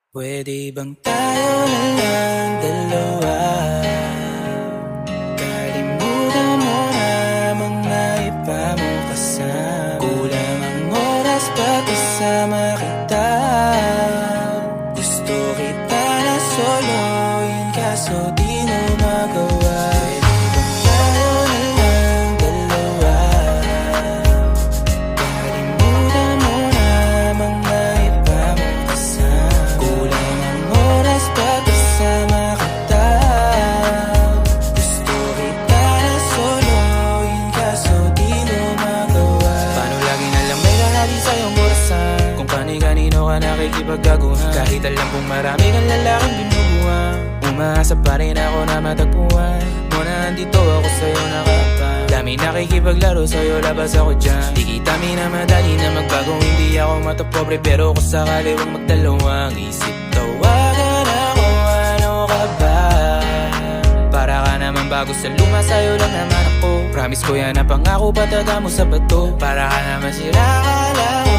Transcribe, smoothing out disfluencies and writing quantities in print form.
Pwede bang tayo na lang dalawa? Kalimutan mo na mga iba mo kasama. Kulang ang oras pag kasama kita. Gusto kita na soloin kaso di mo magawa. Pwede bang tayo na lang dalawa? Kalimutan mo na mga iba mo kasama. Kulang ang oras pag kasama kita. Gusto kita na soloin kaso di mo magawa. Paano lagi na lang may lahati sa iyong burasan? Kung kani-kanino ka nakikipagkaguhan. Kahit alam kong marami kang lalaking binubuhan, umaasa pa rin ako na matagpuan mo na andito ako sa'yo nakapang. Dami nakikipaglaro sa'yo, labas ako dyan. Di kita minamadali na magbago, hindi ako matapobre. Pero kung sakali huwag magdalawang isip, tawagan ako, ano ka ba? Para ka naman bago sa luma, sa'yo lang naman ako. Promise ko yan na pangako, pataga mo sa bato. Para ka naman sila, akala ko